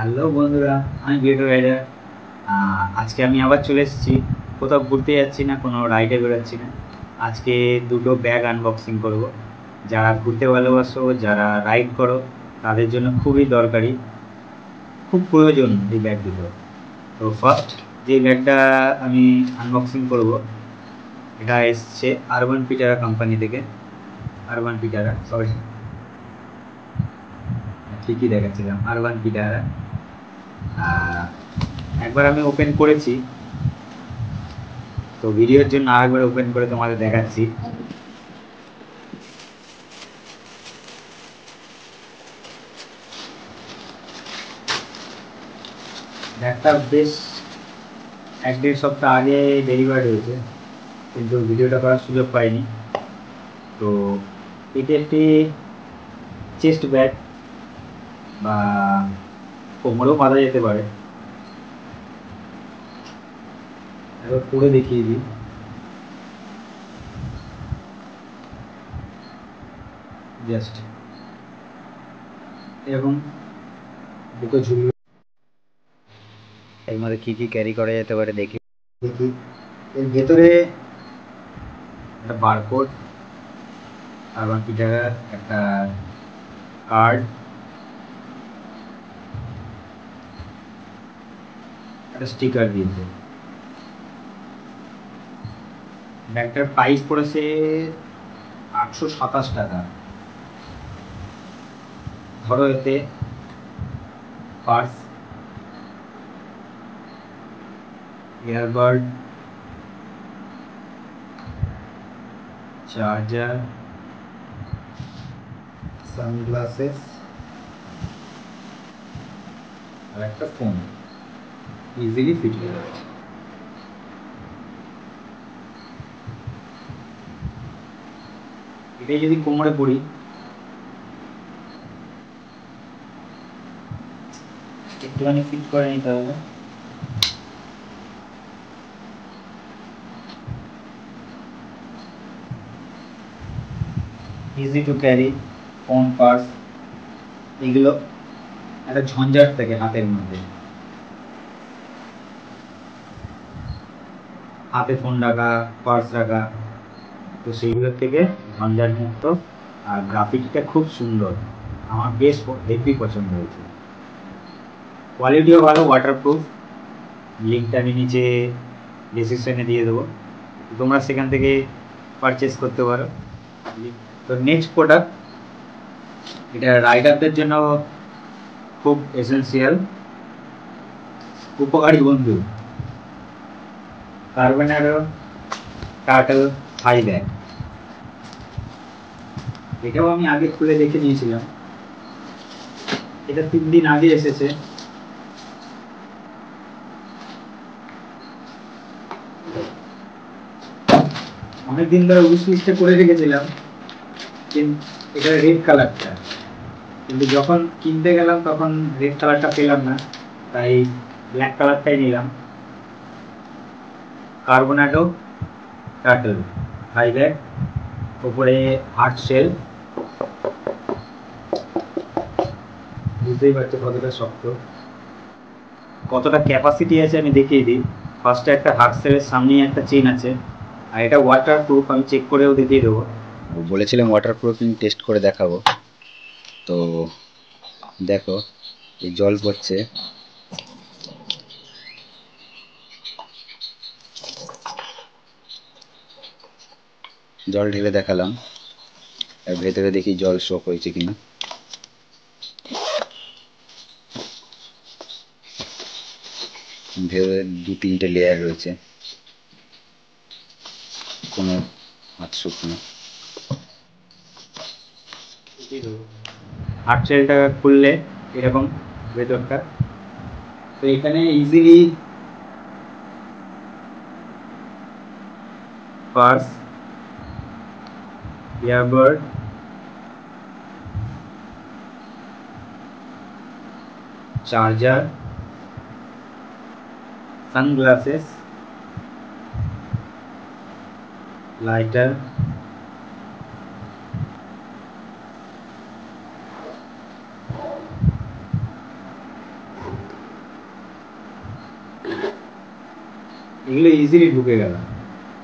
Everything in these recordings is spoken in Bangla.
হ্যালো বন্ধুরা, আমি ভিডিও রাইডার। আজকে আমি আবার চলে এসেছি। কোথাও ঘুরতে যাচ্ছি না, কোনো রাইডে বেরোচ্ছি না। আজকে দুটো ব্যাগ আনবক্সিং করব। যারা ঘুরতে ভালোবাসো, যারা রাইড করো, তাদের জন্য খুবই দরকারি, খুব প্রয়োজন এই ব্যাগ দুটো। তো ফার্স্ট যে ব্যাগটা আমি আনবক্সিং করব, এটা এসছে আরবান পিটারা কোম্পানি থেকে। আরবান পিটারা, সরি, ঠিকই দেখাচ্ছিলাম, আরবান পিটারা। একবার আমি ওপেন করেছি, তো ভিডিওর জন্য আরেকবার ওপেন করে তোমাদের দেখাচ্ছি। ব্যাগটা বেশ 1-1.5 সপ্তাহ আগে ডেলিভারি হয়েছে, কিন্তু ভিডিওটা করার সুযোগ পাইনি। তো এটা একটি চেস্ট ব্যাগ, বা কোমরেও বাঁধা যেতে পারে। একবার পরে দেখিয়ে দিই। জাস্ট এরকম দুটো ঝুল, এর মধ্যে কী কী ক্যারি করা যেতে পারে দেখি। এর ভেতরে একটা বারকোড, আরবান পিটারার একটা কার্ড, একটা স্টিকার দিয়েছে। ব্যাগটার প্রাইস পড়েছে 827 টাকা। ধরো এতে পার্স, ইয়ারবাড, চার্জার, সানগ্লাসেস আর একটা ফোন, ইজিলি ফিট হয়ে যাবে। এটাই যদি কোমরে পড়ি, একটুখানি ফিট করে নিতে হবে। Easy to carry, phone, purse, এগুলো একটা ঝঞ্ঝাট থাকে হাতের মধ্যে। হাতে ফোন রাখা, পার্স রাখা, তো সেইগুলোর থেকে ঝঞ্ঝাট মুক্ত। আর গ্রাফিক্সটা খুব সুন্দর, আমার বেশ হেভি পছন্দ হয়েছে। কোয়ালিটিও ভালো, ওয়াটারপ্রুফ। লিঙ্কটা আমি নিচে ডিসক্রিপশনে দিয়ে দেবো, তোমরা সেখান থেকে পারচেস করতে পারো। তো নেক্সট প্রোডাক্ট, এটা রাইডারদের জন্য খুব এসেন্সিয়াল, উপকারী বন্ধু, কার্বনেরো টার্টল থাই ব্যাগ। এটাও আমি আগে খুলে দেখে নিয়েছিলাম, এটা 3 দিন আগে এসেছে। অনেকদিন ধরে উইশ লিস্টে করে রেখেছিলাম, কিন্তু এটা রেড কালারটা, কিন্তু যখন কিনতে গেলাম তখন রেড কালারটা পেলাম না, তাই ব্ল্যাক কালারটাই নিলাম। কার্বোনাডো টার্টল থাই ব্যাগ, ওপরে হার্ট শেল, বুঝতেই পারছো কতটা শক্ত, কতটা ক্যাপাসিটি আছে আমি দেখিয়ে দিই। ফার্স্টে একটা হার্ট শেলের সামনেই একটা চেন আছে, আর এটা ওয়াটার প্রুফ, আমি চেক করেও দেখিয়ে দেবো। বলেছিলাম ওয়াটার প্রুফিং টেস্ট করে দেখাবো। তো দেখো, এই জল পড়ছে, জল ঢেলে দেখালাম, আর ভেতরে দেখি জল শোক হয়েছে কিনা। ভেতরে 2-3টে লেয়ার রয়েছে, কোনো হাত শুকনো। হার্ট শেলটা খুললে এরকম ভেতরটা, তো এখানে easily purse, earbud, charger, sunglasses, lighter, এগুলো ইজিলি ঢুকে গেল।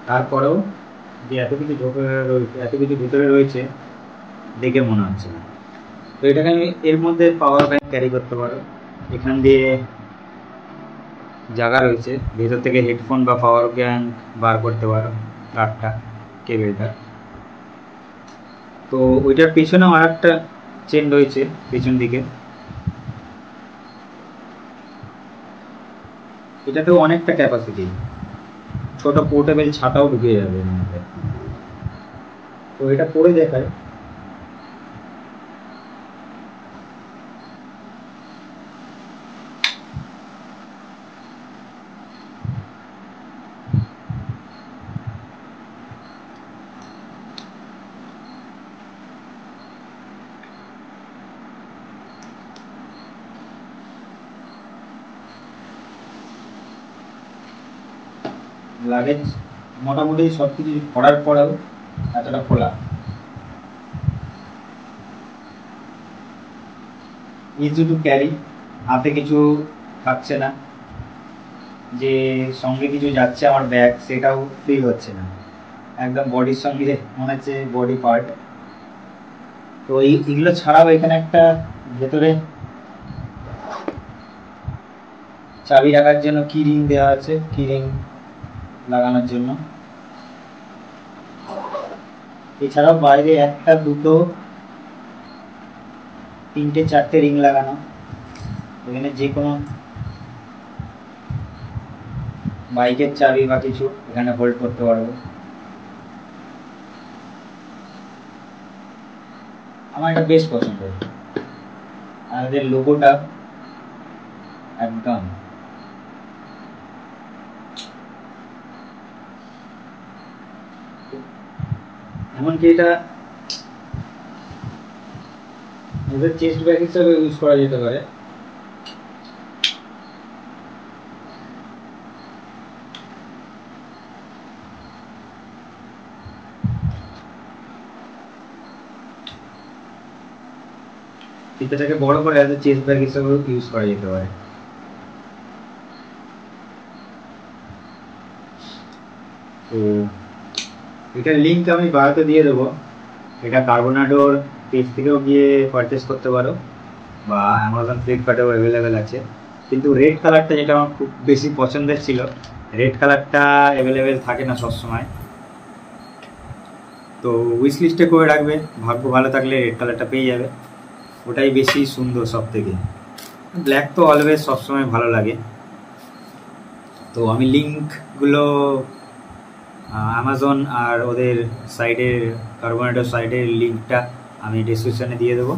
তারপরেও যে এত কিছু ভিতরে রয়েছে দেখে মনে হচ্ছে না। তো এটাকে আমি এর মধ্যে পাওয়ার ব্যাংক ক্যারি করতে পারো। এখান দিয়ে জায়গা রয়েছে, ভেতর থেকে হেডফোন বা পাওয়ার ব্যাংক বার করতে পারো, তারটা কেবেলটা। তো ওইটার পেছনেও আর একটা চেন রয়েছে পেছন দিকে, এটাতেও অনেকটা ক্যাপাসিটি, ছোট পোর্টেবল ছাতাও ঢুকে যাবে এর মধ্যে। তো এটা পরে দেখায়। লাগেজ মোটামুটি সব কিছু করার পরেও এতটা খোলা, ইজি টু ক্যারি, হাতে কিছু থাকছে না, যে সঙ্গে কিছু যাচ্ছে আমার ব্যাগ সেটাও ফিল হচ্ছে না, একদম বডির সঙ্গে মনে হচ্ছে বডি পার্ট। তো এইগুলো ছাড়াও এখানে একটা ভেতরে চাবি রাখার জন্য কি রিং দেওয়া আছে, কি রিং লাগানোর জন্য। এছাড়াও বাইরে একটা, দুটো, তিনটে, চারটে রিং লাগানো, এখানে যে কোনো বাইকের চাবি বা কিছু এখানে হোল্ড করতে পারবো। আমার এটা বেশ পছন্দ, আর এদের লোগোটা একদম এমনকি এটা এদের চেস্ট ব্যাগ হিসেবে ইউজ করা যেতে পারে। এটাকে বড় করে এজ এ চেস্ট ব্যাগ হিসেবে ইউজ করা যেতে পারে। তো এটার লিঙ্ক আমি বাড়াতে দিয়ে দেবো, এটা কার্বোনাডোর পেজ থেকেও গিয়ে পারচেস করতে পারো, বা অ্যামাজন ফ্লিপকার্টেও অ্যাভেলেবেল আছে। কিন্তু রেড কালারটা যেটা আমার খুব বেশি পছন্দের ছিল, রেড কালারটা অ্যাভেলেবেল থাকে না সবসময়। তো উইশ লিস্টে করে রাখবে, ভাগ্য ভালো থাকলে রেড কালারটা পেয়ে যাবে, ওটাই বেশি সুন্দর সব থেকে। ব্ল্যাক তো অলওয়েজ সবসময় ভালো লাগে। তো আমি লিঙ্কগুলো অ্যামাজন আর ওদের সাইডের কার্বোনেডোর সাইডের লিঙ্কটা আমি ডিসক্রিপশানে দিয়ে দেবো।